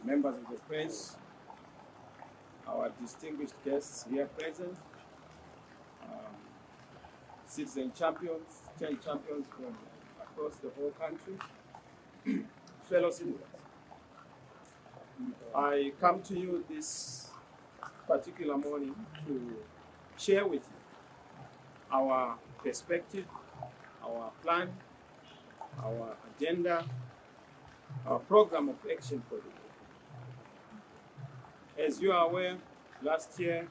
Members of the press, our distinguished guests here present, citizen champions, change champions from across the whole country, fellow citizens. I come to you this particular morning to share with you our perspective, our plan, our agenda, our program of action for the year. As you are aware, last year,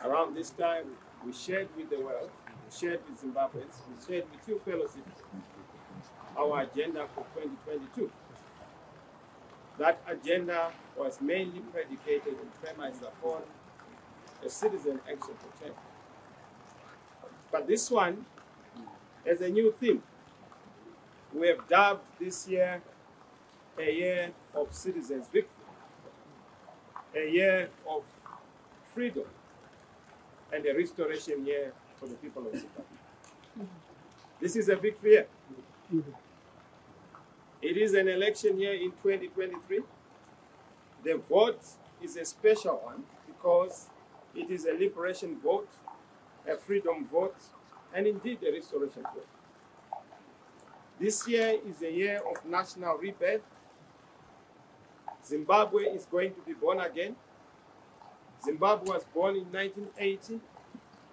around this time, we shared with the world, we shared with Zimbabweans, we shared with you fellow citizens, our agenda for 2022. That agenda was mainly predicated and premised upon a citizen action for change. But this one has a new theme. We have dubbed this year a year of citizens' victory, a year of freedom, and a restoration year for the people of Zimbabwe. This is a victory year. It is an election year in 2023. The vote is a special one because it is a liberation vote, a freedom vote, and indeed a restoration vote. This year is a year of national rebirth. Zimbabwe is going to be born again. Zimbabwe was born in 1980,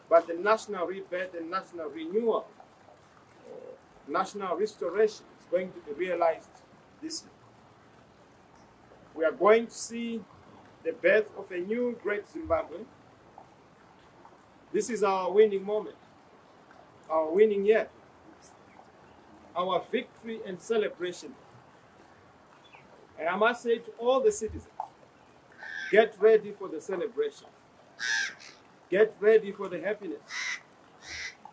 but the national rebirth and national renewal, national restoration is going to be realized this year. We are going to see the birth of a new great Zimbabwe. This is our winning moment, our winning year, our victory and celebration. And I must say to all the citizens, get ready for the celebration. Get ready for the happiness.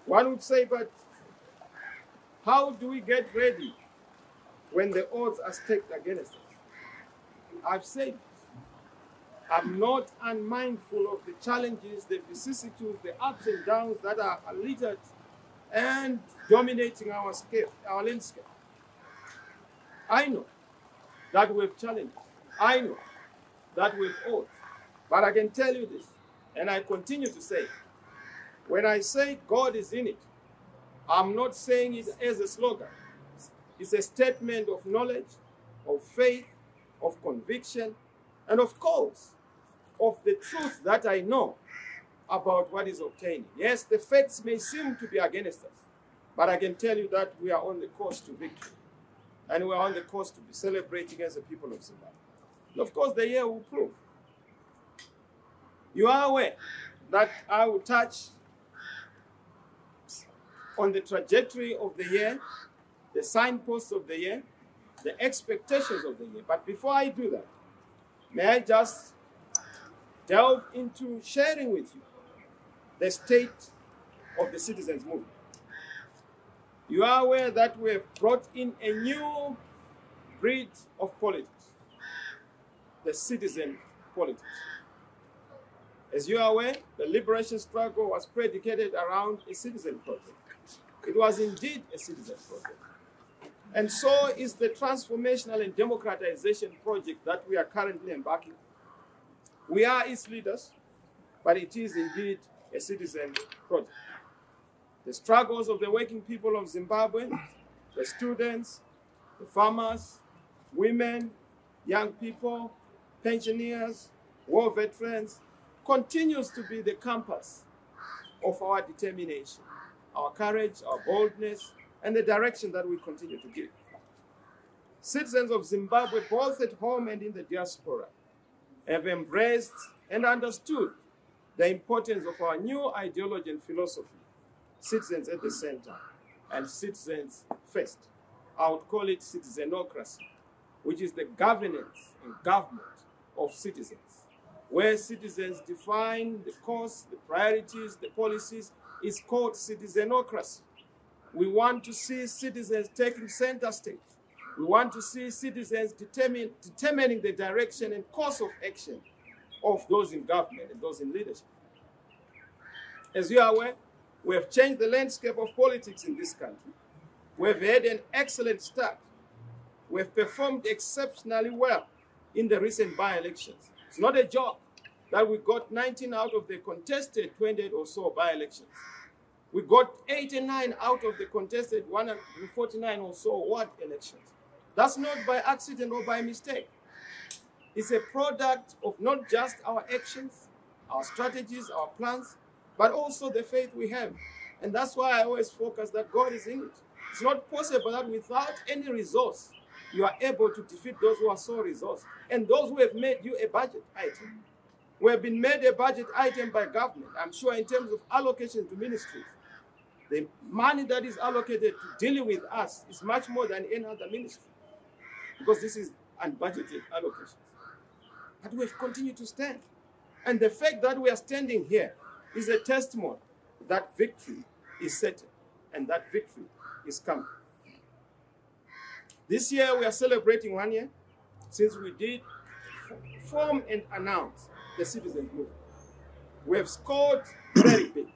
One would say, but how do we get ready when the odds are stacked against us? I've said it. I'm not unmindful of the challenges, the vicissitudes, the ups and downs that are littered and dominating our landscape. I know that we have challenges. I know that we have odds. But I can tell you this, and I continue to say, when I say God is in it, I'm not saying it as a slogan. It's a statement of knowledge, of faith, of conviction, and of course, of the truth that I know about what is obtaining. Yes, the facts may seem to be against us, but I can tell you that we are on the course to victory. And we are on the course to be celebrating as a people of Zimbabwe. And of course, the year will prove. You are aware that I will touch on the trajectory of the year, the signposts of the year, the expectations of the year. But before I do that, may I just delve into sharing with you the state of the citizens' movement. You are aware that we have brought in a new breed of politics, the citizen politics. As you are aware, the liberation struggle was predicated around a citizen project. It was indeed a citizen project. And so is the transformational and democratization project that we are currently embarking on. We are its leaders, but it is indeed a citizen project. The struggles of the working people of Zimbabwe, the students, the farmers, women, young people, pensioners, war veterans, continues to be the compass of our determination, our courage, our boldness, and the direction that we continue to give. Citizens of Zimbabwe, both at home and in the diaspora, have embraced and understood the importance of our new ideology and philosophy, citizens at the center and citizens first. I would call it citizenocracy, which is the governance and government of citizens, where citizens define the course, the priorities, the policies. Is called citizenocracy. We want to see citizens taking center stage. We want to see citizens determining the direction and course of action of those in government and those in leadership. As you are aware, we have changed the landscape of politics in this country. We have had an excellent start We've performed exceptionally well in the recent by-elections. It's not a joke that we got 19 out of the contested 28 or so by-elections. We got 89 out of the contested 149 or so ward elections. That's not by accident or by mistake. It's a product of not just our actions, our strategies, our plans, but also the faith we have. And that's why I always focus that God is in it. It's not possible that without any resource, you are able to defeat those who are so resourced. And those who have made you a budget item. We have been made a budget item by government. I'm sure in terms of allocation to ministries, the money that is allocated to dealing with us is much more than any other ministry, because this is unbudgeted allocations. But we've continued to stand. And the fact that we are standing here is a testimony that victory is certain and that victory is coming. This year we are celebrating 1 year since we did form and announce the citizen movement. We have scored very big.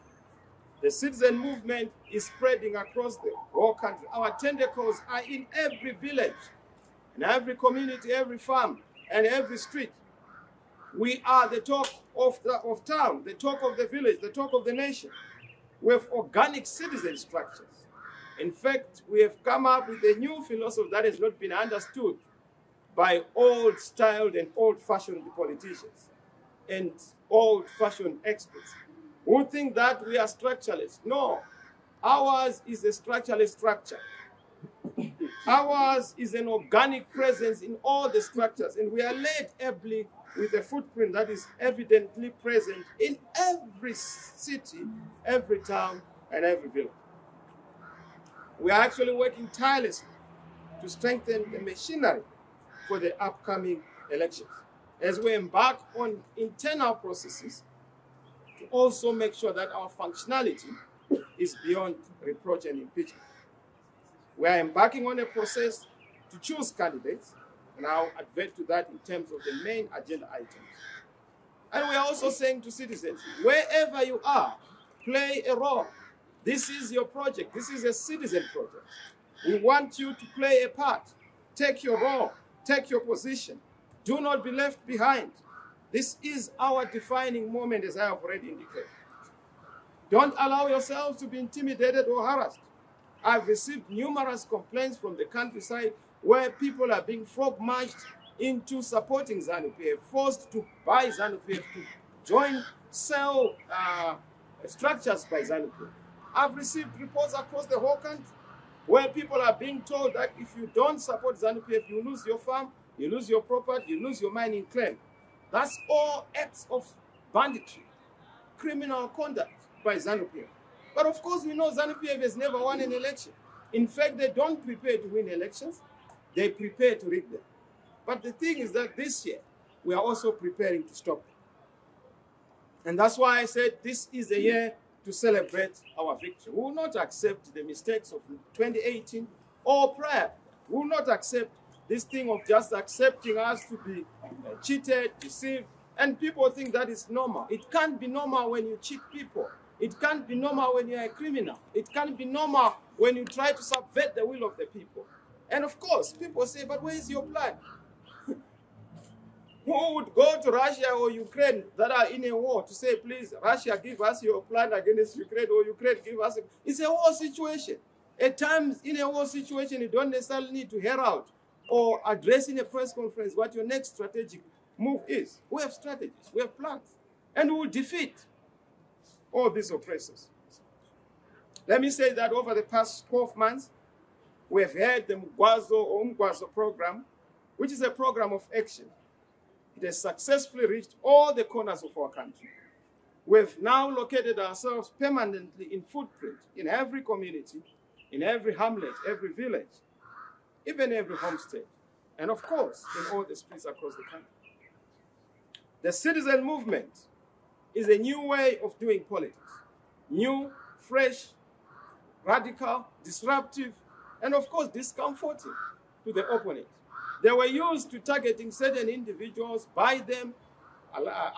The citizen movement is spreading across the whole country. Our tentacles are in every village, in every community, every farm, and every street. We are the talk of town, the talk of the village, the talk of the nation. We have organic citizen structures. In fact, we have come up with a new philosophy that has not been understood by old-styled and old-fashioned politicians and old-fashioned experts who think that we are structuralists. No, ours is a structuralist structure. Ours is an organic presence in all the structures, and we are led ably with a footprint that is evidently present in every city, every town, and every village. We are actually working tirelessly to strengthen the machinery for the upcoming elections, as we embark on internal processes to also make sure that our functionality is beyond reproach and impeachment. We are embarking on a process to choose candidates, and I'll advert to that in terms of the main agenda items. And we are also saying to citizens, wherever you are, play a role. This is your project. This is a citizen project. We want you to play a part. Take your role. Take your position. Do not be left behind. This is our defining moment, as I have already indicated. Don't allow yourselves to be intimidated or harassed. I've received numerous complaints from the countryside where people are being frog-marched into supporting ZANU-PF, forced to buy ZANU-PF, to join cell structures by ZANU-PF. I've received reports across the whole country where people are being told that if you don't support ZANU-PF, you lose your farm, you lose your property, you lose your mining claim. That's all acts of banditry, criminal conduct by ZANU-PF. But of course, we know ZANU-PF has never won an election. In fact, they don't prepare to win elections. They prepare to rig them. But the thing is that this year, we are also preparing to stop them. And that's why I said this is a year to celebrate our victory. We will not accept the mistakes of 2018 or prior. We will not accept this thing of just accepting us to be cheated, deceived, and people think that is normal. It can't be normal when you cheat people. It can't be normal when you're a criminal. It can't be normal when you try to subvert the will of the people. And of course, people say, but where is your plan? Who would go to Russia or Ukraine that are in a war to say, please, Russia, give us your plan against Ukraine, or Ukraine, give us... It's a war situation. At times, in a war situation, you don't necessarily need to herald or address in a press conference what your next strategic move is. We have strategies, we have plans, and we will defeat all these oppressors. Let me say that over the past 12 months, we have had the Mgwazo program, which is a program of action. It has successfully reached all the corners of our country. We've now located ourselves permanently in footprint in every community, in every hamlet, every village, even every homestead, and of course, in all the streets across the country. The citizen movement is a new way of doing politics. New, fresh, radical, disruptive, and of course, discomforting to the opponent. They were used to targeting certain individuals, buy them,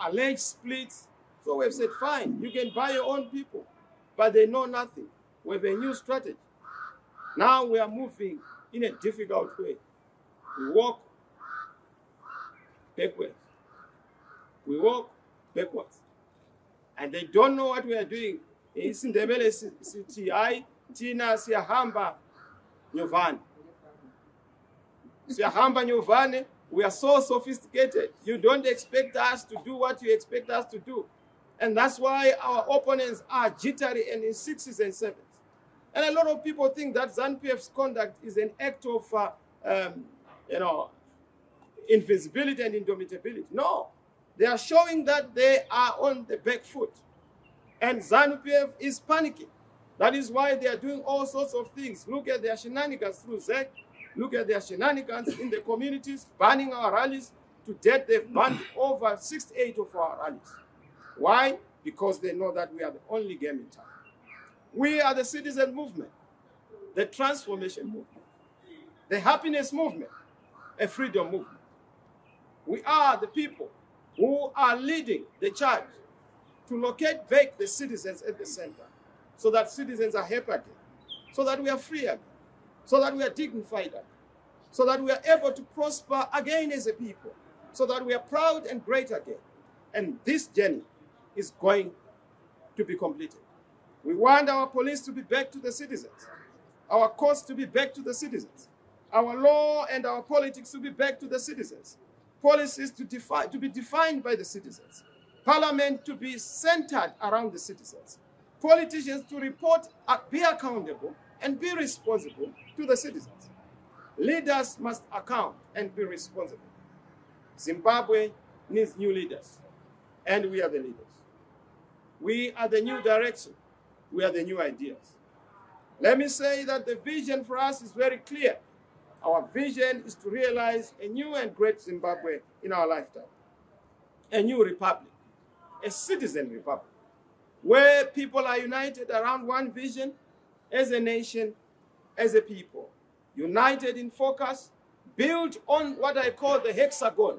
allege splits. So we've said, fine, you can buy your own people, but they know nothing. We have a new strategy. Now we are moving in a difficult way. We walk backwards. We walk backwards. And they don't know what we are doing. IsiNdebele sithi hayi thina siyahamba nyovane. Siyahamba nyovane. We are so sophisticated. You don't expect us to do what you expect us to do. And that's why our opponents are jittery and in sixes and sevens. And a lot of people think that ZANU-PF's conduct is an act of, invisibility and indomitability. No, they are showing that they are on the back foot. And ZANU-PF is panicking. That is why they are doing all sorts of things. Look at their shenanigans through ZEC. Look at their shenanigans in the communities, banning our rallies. To date, they've banned over 68 of our rallies. Why? Because they know that we are the only game in town. We are the citizen movement, the transformation movement, the happiness movement, a freedom movement. We are the people who are leading the charge to locate back the citizens at the center, so that citizens are happy again, so that we are free again, so that we are dignified again, so that we are able to prosper again as a people, so that we are proud and great again. And this journey is going to be completed. We want our police to be back to the citizens, our courts to be back to the citizens, our law and our politics to be back to the citizens, policies to be defined by the citizens, parliament to be centered around the citizens, politicians to report, be accountable, and be responsible to the citizens. Leaders must account and be responsible. Zimbabwe needs new leaders, and we are the leaders. We are the new direction. We are the new ideas. Let me say that the vision for us is very clear. Our vision is to realize a new and great Zimbabwe in our lifetime. A new republic, a citizen republic, where people are united around one vision, as a nation, as a people, united in focus, built on what I call the hexagon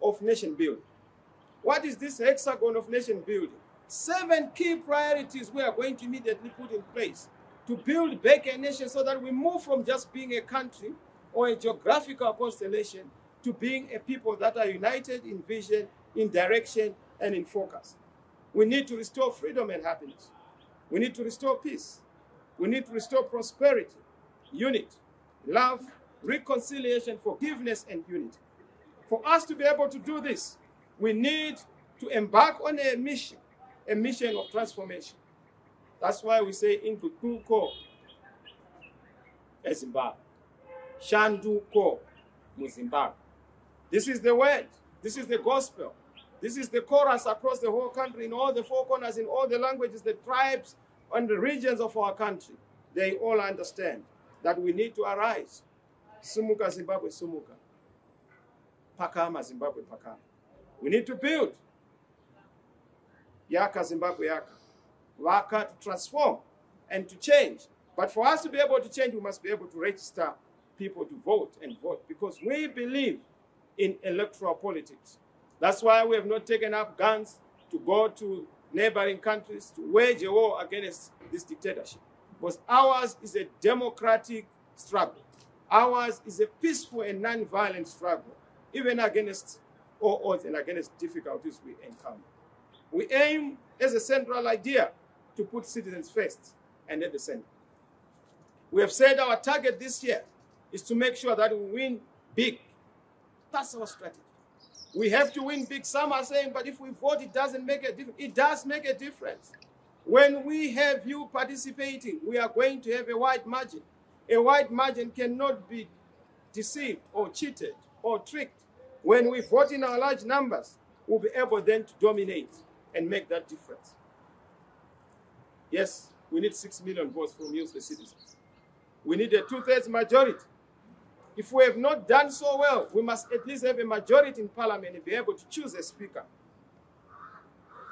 of nation building. What is this hexagon of nation building? 7 key priorities we are going to immediately put in place to build back a nation so that we move from just being a country or a geographical constellation to being a people that are united in vision, in direction, and in focus. We need to restore freedom and happiness. We need to restore peace. We need to restore prosperity, unity, love, reconciliation, forgiveness, and unity. For us to be able to do this, we need to embark on a mission of transformation. That's why we say into Tuko Zimbabwe, Shanduko Zimbabwe. This is the word. This is the gospel. This is the chorus across the whole country, in all the 4 corners, in all the languages, the tribes, and the regions of our country. They all understand that we need to arise. Sumuka Zimbabwe, Sumuka. Pakama Zimbabwe, Pakama. We need to build. Yaka Zimbabwe, Yaka. Waka, to transform and to change. But for us to be able to change, we must be able to register people to vote and vote, because we believe in electoral politics. That's why we have not taken up guns to go to neighboring countries to wage a war against this dictatorship. Because ours is a democratic struggle. Ours is a peaceful and non-violent struggle, even against all odds and against difficulties we encounter. We aim, as a central idea, to put citizens first and at the center. We have said our target this year is to make sure that we win big. That's our strategy. We have to win big. Some are saying, but if we vote, it doesn't make a difference. It does make a difference. When we have you participating, we are going to have a wide margin. A wide margin cannot be deceived or cheated or tricked. When we vote in our large numbers, we'll be able then to dominate and make that difference. Yes, we need 6 million votes from you, the citizens. We need a 2/3 majority. If we have not done so well, we must at least have a majority in parliament and be able to choose a speaker.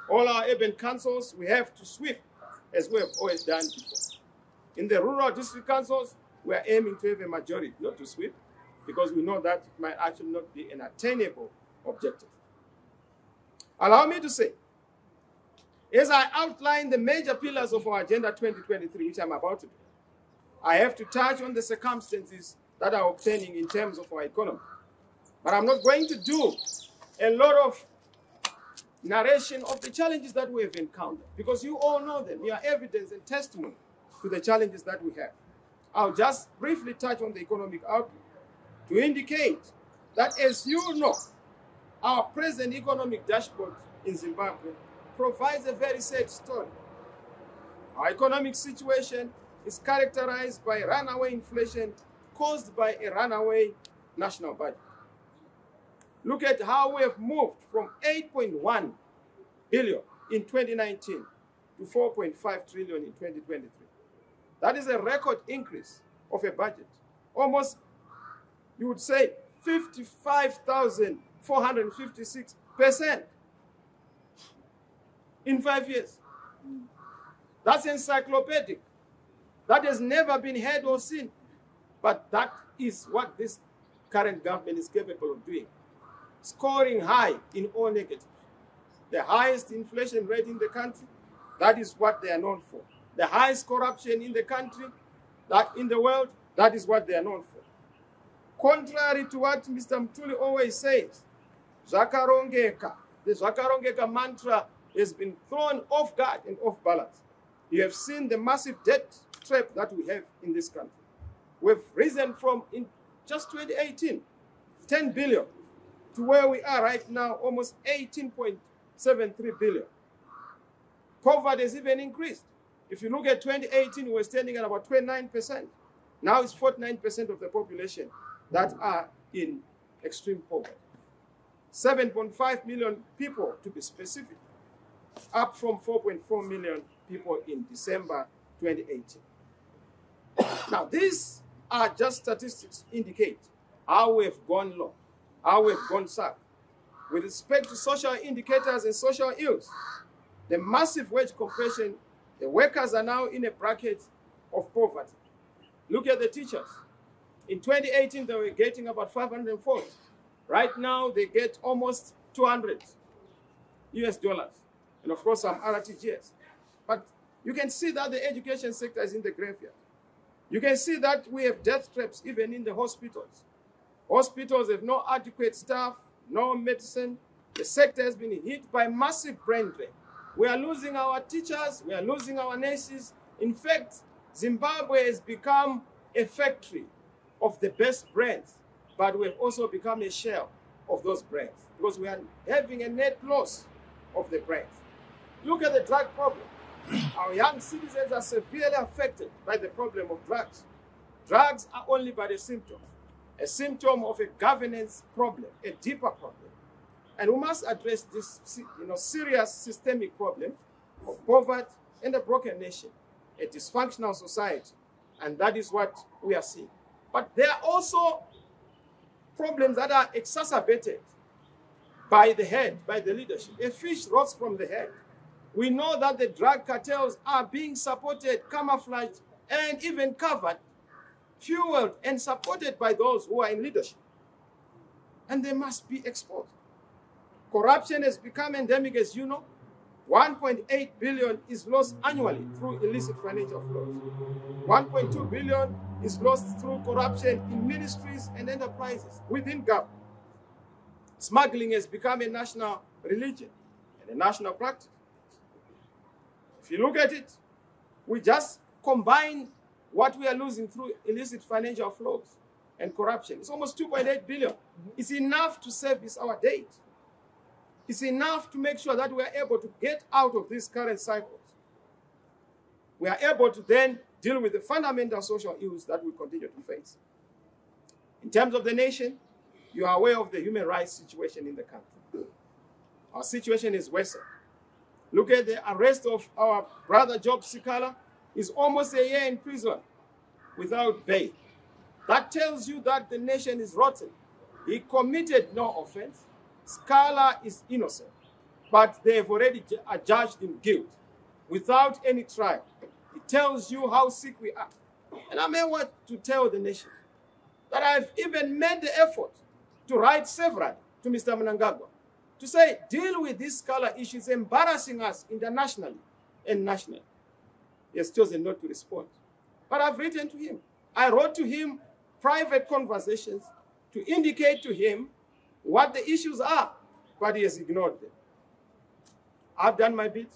All our urban councils, we have to sweep, as we have always done before. In the rural district councils, we are aiming to have a majority, not to sweep, because we know that it might actually not be an attainable objective. Allow me to say, as I outline the major pillars of our Agenda 2023, which I'm about to do, I have to touch on the circumstances that are obtaining in terms of our economy. But I'm not going to do a lot of narration of the challenges that we have encountered, because you all know them. You are evidence and testimony to the challenges that we have. I'll just briefly touch on the economic outlook to indicate that, as you know, our present economic dashboard in Zimbabwe provides a very sad story. Our economic situation is characterized by runaway inflation caused by a runaway national budget. Look at how we have moved from 8.1 billion in 2019 to 4.5 trillion in 2023. That is a record increase of a budget. Almost, you would say, 55,456% in 5 years. That's encyclopedic. That has never been heard or seen. But that is what this current government is capable of doing. Scoring high in all negatives. The highest inflation rate in the country, that is what they are known for. The highest corruption in the country, that in the world, that is what they are known for. Contrary to what Mr. Mtuli always says, Zvakarongeka, the Zvakarongeka mantra has been thrown off guard and off balance. You have seen the massive debt trap that we have in this country. We've risen from, in just 2018, 10 billion to where we are right now, almost 18.73 billion. Poverty has even increased. If you look at 2018, we were standing at about 29%. Now it's 49% of the population that are in extreme poverty. 7.5 million people, to be specific, up from 4.4 million people in December 2018. Now, these are just statistics indicate how we have gone low, how we have gone south. With respect to social indicators and social ills, the massive wage compression, the workers are now in a bracket of poverty. Look at the teachers. In 2018, they were getting about 540. Right now, they get almost 200 US dollars. And of course, some RTGS. But you can see that the education sector is in the graveyard. You can see that we have death traps even in the hospitals. Hospitals have no adequate staff, no medicine. The sector has been hit by massive brain drain. We are losing our teachers, we are losing our nurses. In fact, Zimbabwe has become a factory of the best brains, but we have also become a shell of those brains because we are having a net loss of the brains. Look at the drug problem. Our young citizens are severely affected by the problem of drugs. Drugs are only but a symptom of a governance problem, a deeper problem. And we must address this serious systemic problem of poverty and a broken nation, a dysfunctional society. And that is what we are seeing. But there are also problems that are exacerbated by the head, by the leadership. A fish rots from the head. We know that the drug cartels are being supported, camouflaged, and even covered, fueled, and supported by those who are in leadership. And they must be exposed. Corruption has become endemic, as you know. 1.8 billion is lost annually through illicit financial flows. 1.2 billion is lost through corruption in ministries and enterprises within government. Smuggling has become a national religion and a national practice. If you look at it, we just combine what we are losing through illicit financial flows and corruption. It's almost 2.8 billion. It's enough to service our debt. It's enough to make sure that we are able to get out of these current cycles. We are able to then deal with the fundamental social ills that we continue to face. In terms of the nation, you are aware of the human rights situation in the country. Our situation is worse. Look at the arrest of our brother Job Sikhala. He's almost a year in prison without bail. That tells you that the nation is rotten. He committed no offense. Sikhala is innocent, but they have already judged him guilty without any trial. It tells you how sick we are. And I may want to tell the nation that I've even made the effort to write several to Mr. Mnangagwa to say, deal with this Sikhala issue. It's embarrassing us internationally and nationally. He has chosen not to respond. But I've written to him. I wrote to him private conversations to indicate to him what the issues are, but he has ignored them. I've done my bit,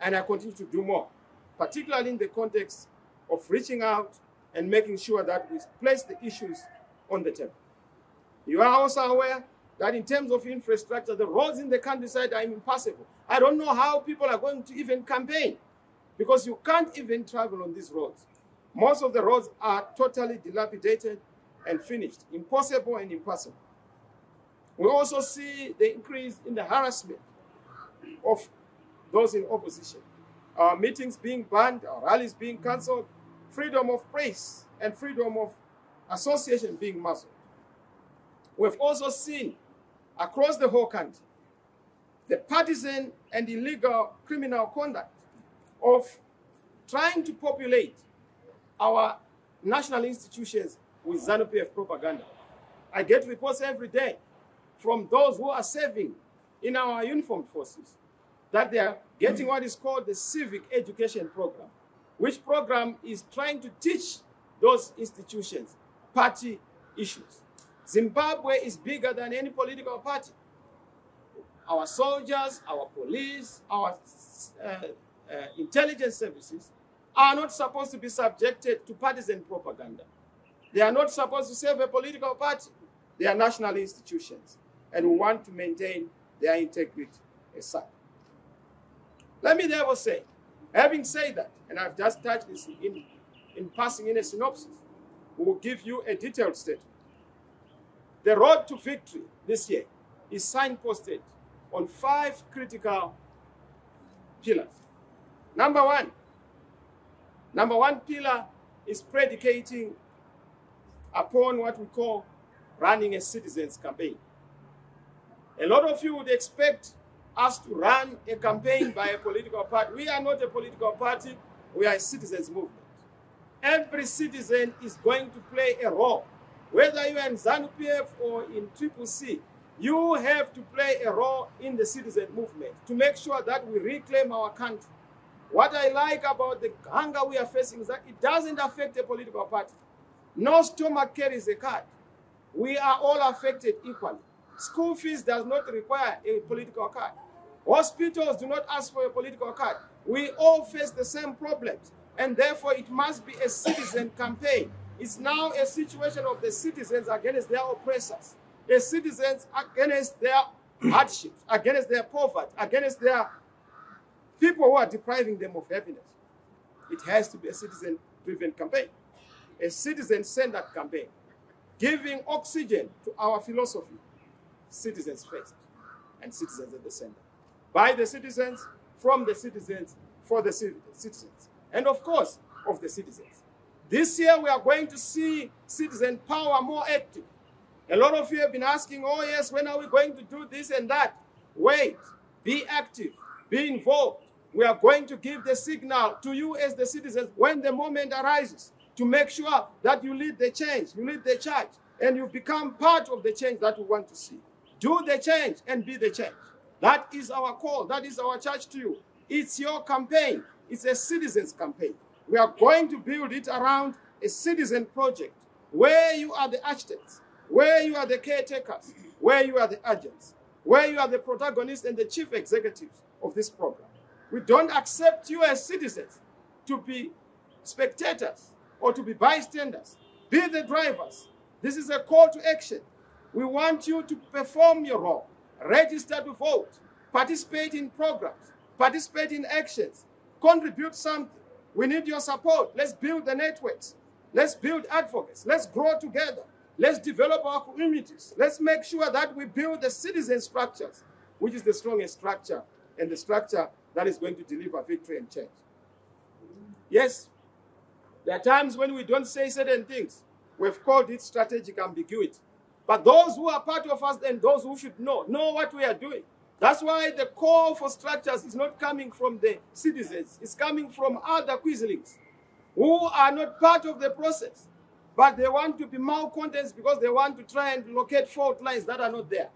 and I continue to do more, particularly in the context of reaching out and making sure that we place the issues on the table. You are also aware that in terms of infrastructure, the roads in the countryside are impassable. I don't know how people are going to even campaign, because you can't even travel on these roads. Most of the roads are totally dilapidated and finished, impossible and impassable. We also see the increase in the harassment of those in opposition. Our meetings being banned, our rallies being cancelled, freedom of press and freedom of association being muzzled. We've also seen across the whole country the partisan and illegal criminal conduct of trying to populate our national institutions with ZANU-PF propaganda. I get reports every day from those who are serving in our uniformed forces that they are getting what is called the civic education program, which program is trying to teach those institutions party issues. Zimbabwe is bigger than any political party. Our soldiers, our police, our intelligence services are not supposed to be subjected to partisan propaganda. They are not supposed to serve a political party. They are national institutions, and we want to maintain their integrity as such. Let me therefore say, having said that, and I've just touched this in passing in a synopsis, we will give you a detailed statement. The road to victory this year is signposted on 5 critical pillars. Number one pillar is predicating upon what we call running a citizens campaign. A lot of you would expect us to run a campaign by a political party. We are not a political party, we are a citizens movement. Every citizen is going to play a role. Whether you are in ZANU-PF or in CCC, you have to play a role in the citizen movement to make sure that we reclaim our country. What I like about the hunger we are facing is that it doesn't affect a political party. No stomach carries a card. We are all affected equally. School fees does not require a political card. Hospitals do not ask for a political card. We all face the same problems, and therefore it must be a citizen campaign. It's now a situation of the citizens against their oppressors, the citizens against their hardships, against their poverty, against their people who are depriving them of happiness. It has to be a citizen-driven campaign, a citizen-centered campaign, giving oxygen to our philosophy, citizens first, and citizens at the center. By the citizens, from the citizens, for the citizens, and of course, of the citizens. This year, we are going to see citizen power more active. A lot of you have been asking, oh yes, when are we going to do this and that? Wait, be active, be involved. We are going to give the signal to you as the citizens when the moment arises to make sure that you lead the change, you lead the charge, and you become part of the change that we want to see. Do the change and be the change. That is our call. That is our charge to you. It's your campaign. It's a citizens' campaign. We are going to build it around a citizen project where you are the architects, where you are the caretakers, where you are the agents, where you are the protagonists and the chief executives of this program. We don't accept you as citizens to be spectators or to be bystanders. Be the drivers. This is a call to action. We want you to perform your role, register to vote, participate in programs, participate in actions, contribute something. We need your support. Let's build the networks. Let's build advocates. Let's grow together. Let's develop our communities. Let's make sure that we build the citizen structures, which is the strongest structure and the structure that is going to deliver victory and change. Yes, there are times when we don't say certain things. We've called it strategic ambiguity. But those who are part of us and those who should know what we are doing. That's why the call for structures is not coming from the citizens. It's coming from other quislings who are not part of the process. But they want to be malcontents because they want to try and locate fault lines that are not there.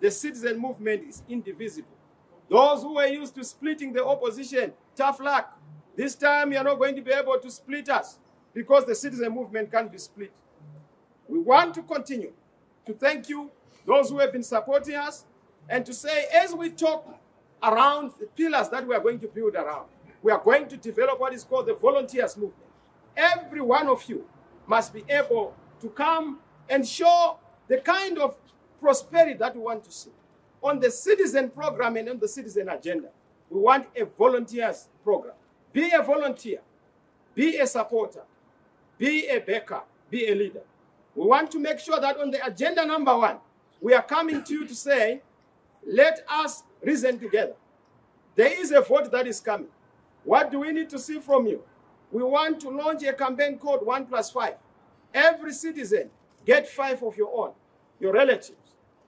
The citizen movement is indivisible. Those who are used to splitting the opposition, tough luck. This time you are not going to be able to split us because the citizen movement can't be split. We want to continue to thank you, those who have been supporting us, and to say, as we talk around the pillars that we are going to build around, we are going to develop what is called the volunteers movement. Every one of you must be able to come and show the kind of prosperity that we want to see. On the citizen program and on the citizen agenda, we want a volunteers program. Be a volunteer, be a supporter, be a backer, be a leader. We want to make sure that on the agenda number 1, we are coming to you to say, let us reason together. There is a vote that is coming. What do we need to see from you? We want to launch a campaign called 1+5. Every citizen, get 5 of your own, your relatives,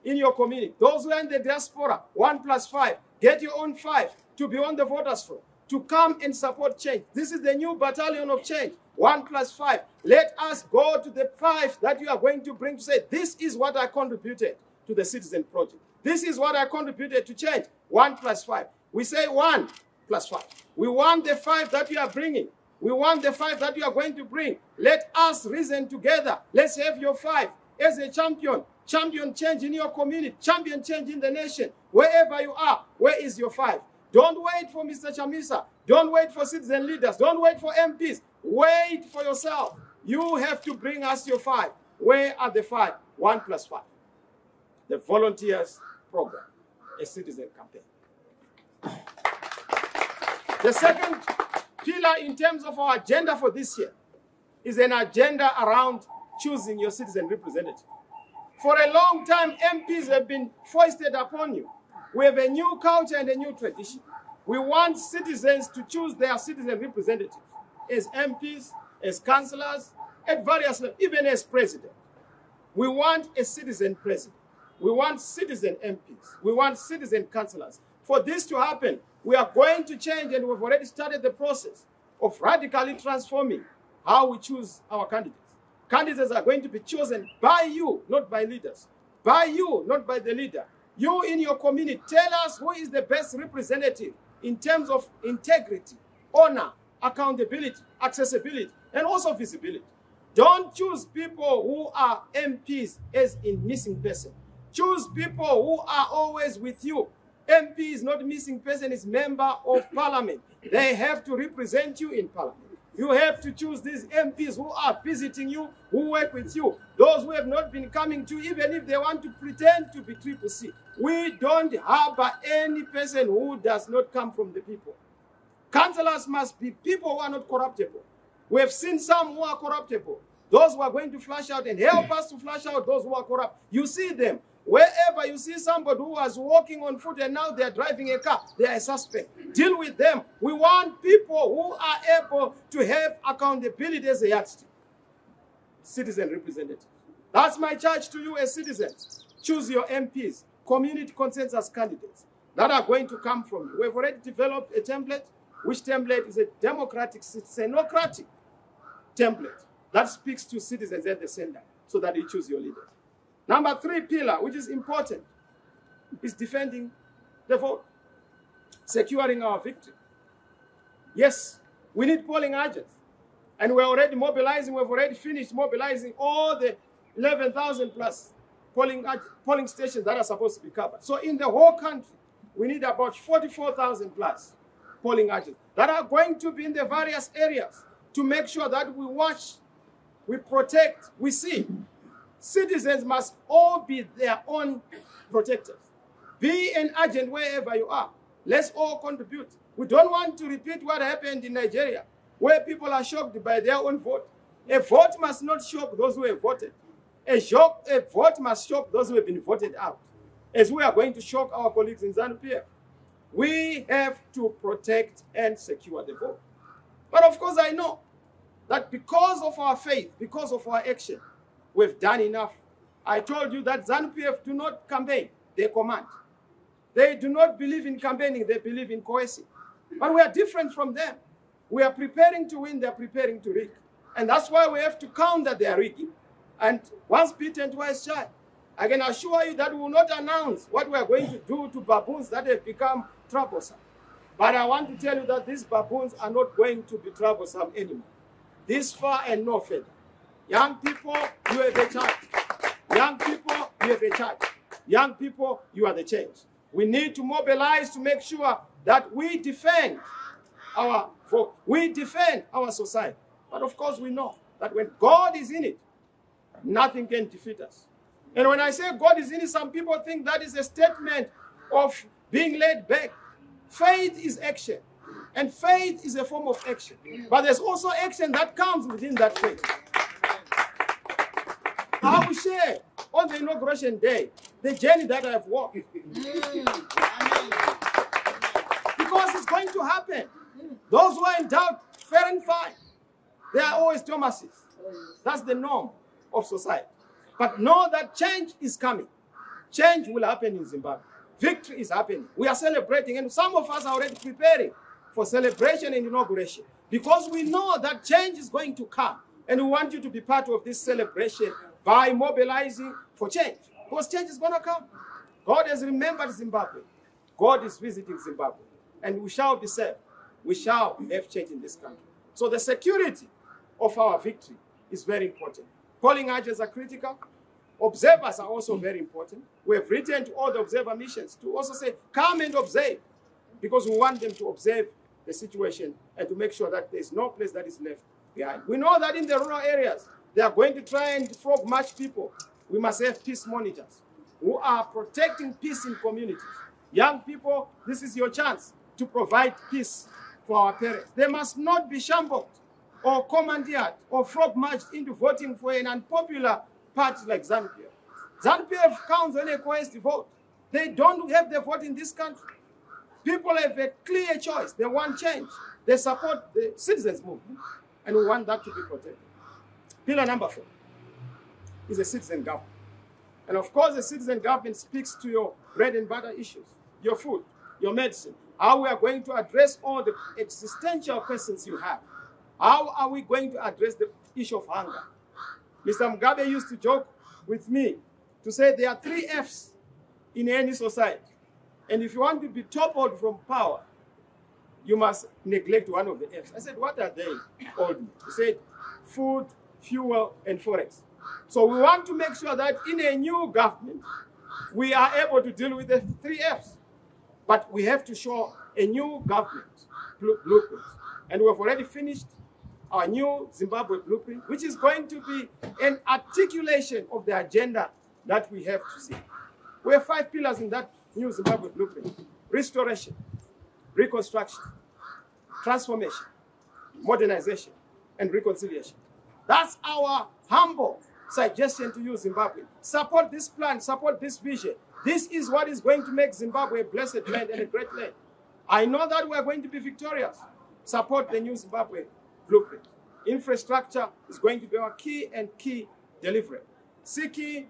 in your community. Those who are in the diaspora, 1+5. Get your own 5 to be on the voters' roll, to come and support change. This is the new battalion of change, 1+5. Let us go to the 5 that you are going to bring to say, this is what I contributed to the citizen project. This is what I contributed to change, 1+5. We say 1+5. We want the 5 that you are bringing. We want the 5 that you are going to bring. Let us reason together. Let's have your 5 as a champion. Champion change in your community. Champion change in the nation. Wherever you are, where is your 5? Don't wait for Mr. Chamisa. Don't wait for citizen leaders. Don't wait for MPs. Wait for yourself. You have to bring us your 5. Where are the 5? 1+5. The volunteers program, a citizen campaign. The second pillar in terms of our agenda for this year is an agenda around choosing your citizen representative. For a long time, MPs have been foisted upon you. We have a new culture and a new tradition. We want citizens to choose their citizen representatives as MPs, as councillors, at various levels, even as president. We want a citizen president. We want citizen MPs. We want citizen councillors. For this to happen, we are going to change, and we've already started the process of radically transforming how we choose our candidates. Candidates are going to be chosen by you, not by leaders. By you, not by the leader. You in your community, tell us who is the best representative in terms of integrity, honor, accountability, accessibility, and also visibility. Don't choose people who are MPs as in missing person. Choose people who are always with you. MP is not missing person, is member of parliament. They have to represent you in parliament. You have to choose these MPs who are visiting you, who work with you. Those who have not been coming to, even if they want to pretend to be CCC. We don't harbor any person who does not come from the people. Councillors must be people who are not corruptible. We have seen some who are corruptible. Those who are going to flush out and help us to flush out those who are corrupt. You see them. Wherever you see somebody who was walking on foot and now they are driving a car, they are a suspect. Deal with them. We want people who are able to have accountability as a yardstick. Citizen representative. That's my charge to you as citizens. Choose your MPs, community consensus candidates that are going to come from you. We've already developed a template, which template is a democratic, citizenocratic template that speaks to citizens at the center so that you choose your leaders. Number 3 pillar, which is important, is defending the vote, securing our victory. Yes, we need polling agents. And we're already mobilizing, we've already finished mobilizing all the 11,000 plus polling stations that are supposed to be covered. So in the whole country, we need about 44,000 plus polling agents that are going to be in the various areas to make sure that we watch, we protect, we see. Citizens must all be their own protectors. Be an agent wherever you are. Let's all contribute. We don't want to repeat what happened in Nigeria, where people are shocked by their own vote. A vote must not shock those who have voted. A vote must shock those who have been voted out, as we are going to shock our colleagues in ZANU-PF. We have to protect and secure the vote. But of course, I know that because of our faith, because of our action, we've done enough. I told you that ZANU-PF do not campaign, they command. They do not believe in campaigning, they believe in coercing. But we are different from them. We are preparing to win, they're preparing to rig. And that's why we have to counter their rigging. And once beaten, twice shy. I can assure you that we will not announce what we are going to do to baboons that have become troublesome. But I want to tell you that these baboons are not going to be troublesome anymore. This far and no further. Young people, you have a charge. Young people, you have a charge. Young people, you are the change. We need to mobilize to make sure that we defend our folk, we defend our society. But of course, we know that when God is in it, nothing can defeat us. And when I say God is in it, some people think that is a statement of being laid back. Faith is action. And faith is a form of action. But there's also action that comes within that faith. I will share on the inauguration day the journey that I've walked. Because it's going to happen. Those who are in doubt, fair and fine. They are always Thomases. That's the norm of society. But know that change is coming. Change will happen in Zimbabwe. Victory is happening. We are celebrating, and some of us are already preparing for celebration and inauguration because we know that change is going to come. And we want you to be part of this celebration by mobilizing for change. Because change is going to come. God has remembered Zimbabwe. God is visiting Zimbabwe. And we shall be saved. We shall have change in this country. So the security of our victory is very important. Polling agents are critical. Observers are also very important. We have written to all the observer missions to also say, come and observe, because we want them to observe the situation and to make sure that there's no place that is left behind. We know that in the rural areas, they are going to try and frog march people. We must have peace monitors who are protecting peace in communities. Young people, this is your chance to provide peace for our parents. They must not be shambled or commandeered or frog marched into voting for an unpopular party like ZANU-PF. ZANU-PF counts on a coerced vote. They don't have the vote in this country. People have a clear choice. They want change. They support the citizens' movement, and we want that to be protected. Pillar number 4 is a citizen government. And of course, the citizen government speaks to your bread and butter issues, your food, your medicine, how we are going to address all the existential questions you have. How are we going to address the issue of hunger? Mr. Mugabe used to joke with me to say there are 3 Fs in any society. And if you want to be toppled from power, you must neglect one of the Fs. I said, what are they? Told me. He said, food, fuel, and forex. So we want to make sure that in a new government, we are able to deal with the 3 Fs. But we have to show a new government blueprint. And we have already finished our new Zimbabwe blueprint, which is going to be an articulation of the agenda that we have to see. We have 5 pillars in that new Zimbabwe blueprint: restoration, reconstruction, transformation, modernization, and reconciliation. That's our humble suggestion to you, Zimbabwe. Support this plan, support this vision. This is what is going to make Zimbabwe a blessed land and a great land. I know that we are going to be victorious. Support the new Zimbabwe blueprint. Infrastructure is going to be our key delivery. Seeking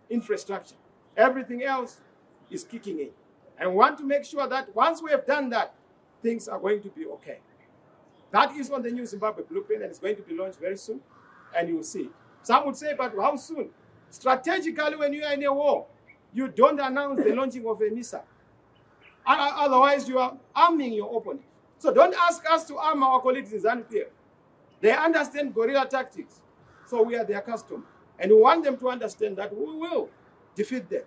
infrastructure. Everything else is kicking in. And we want to make sure that once we have done that, things are going to be okay. That is on the new Zimbabwe blueprint, and it's going to be launched very soon, and you will see it. Some would say, but how soon? Strategically, when you are in a war, you don't announce the launching of a missile. Otherwise, you are arming your opponent. So don't ask us to arm our colleagues in ZANU-PF. They understand guerrilla tactics, so we are their customer. And we want them to understand that we will defeat them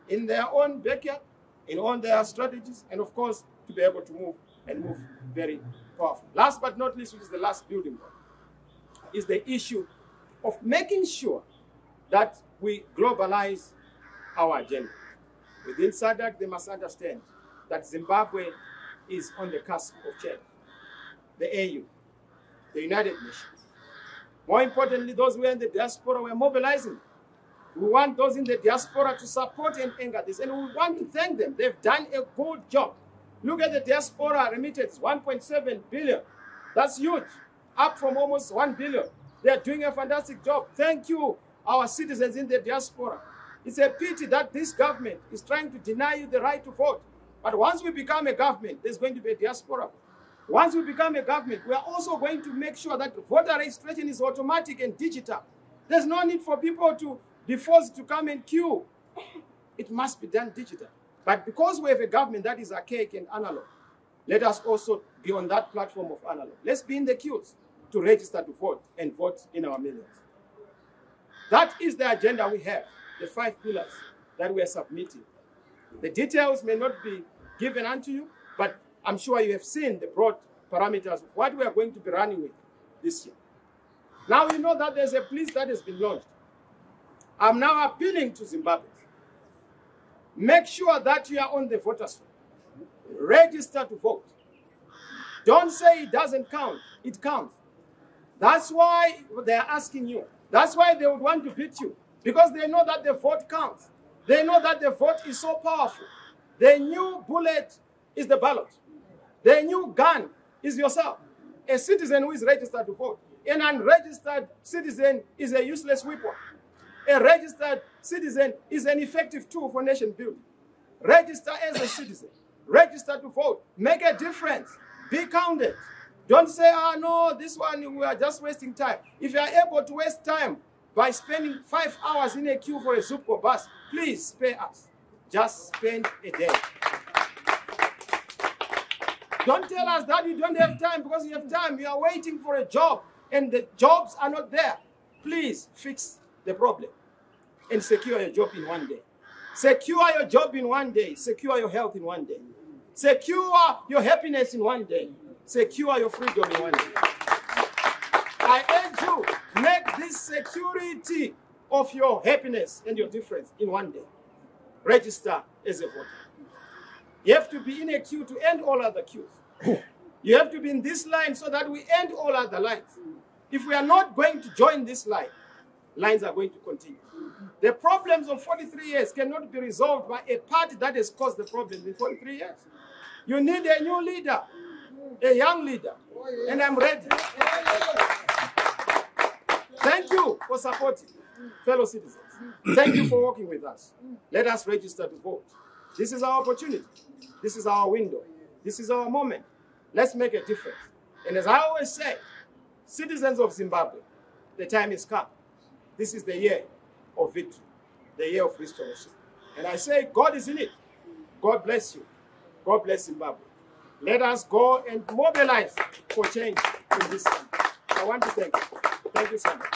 in their own backyard, in all their strategies, and of course, to be able to move very powerful. Last but not least, which is the last building block, is the issue of making sure that we globalize our agenda. Within SADC, they must understand that Zimbabwe is on the cusp of change. The AU, the United Nations. More importantly, those who are in the diaspora, we are mobilizing. We want those in the diaspora to support and anchor this, and we want to thank them. They've done a good job. Look at the diaspora remittance, 1.7 billion. That's huge, up from almost 1 billion. They're doing a fantastic job. Thank you, our citizens in the diaspora. It's a pity that this government is trying to deny you the right to vote. But once we become a government, there's going to be a diaspora. Once we become a government, we are also going to make sure that voter registration is automatic and digital. There's no need for people to be forced to come and queue. It must be done digital. But because we have a government that is archaic and analog, let us also be on that platform of analog. Let's be in the queues to register to vote and vote in our millions. That is the agenda we have, the 5 pillars that we are submitting. The details may not be given unto you, but I'm sure you have seen the broad parameters of what we are going to be running with this year. Now you know that there's a police that has been launched. I'm now appealing to Zimbabwe. Make sure that you are on the voters' roll. Register to vote. Don't say it doesn't count. It counts. That's why they are asking you. That's why they would want to beat you. Because they know that the vote counts. They know that the vote is so powerful. The new bullet is the ballot. The new gun is yourself. A citizen who is registered to vote. An unregistered citizen is a useless weapon. A registered citizen is an effective tool for nation building. Register as a citizen. Register to vote. Make a difference. Be counted. Don't say, no, this one, we are just wasting time. If you are able to waste time by spending 5 hours in a queue for a Zupco bus, please spare us. Just spend a day. Don't tell us that you don't have time because you have time. You are waiting for a job and the jobs are not there. Please fix the problem and secure your job in one day. Secure your job in one day. Secure your health in one day. Secure your happiness in one day. Secure your freedom in one day. I urge you, make this security of your happiness and your difference in one day. Register as a voter. You have to be in a queue to end all other queues. You have to be in this line so that we end all other lines. If we are not going to join this line, lines are going to continue. The problems of 43 years cannot be resolved by a party that has caused the problems in 43 years. You need a new leader, a young leader, and I'm ready. Thank you for supporting, fellow citizens. Thank you for working with us. Let us register to vote. This is our opportunity. This is our window. This is our moment. Let's make a difference. And as I always say, citizens of Zimbabwe, the time is come. This is the year of victory, the year of restoration. And I say, God is in it. God bless you. God bless Zimbabwe. Let us go and mobilize for change in this country. I want to thank you. Thank you so much.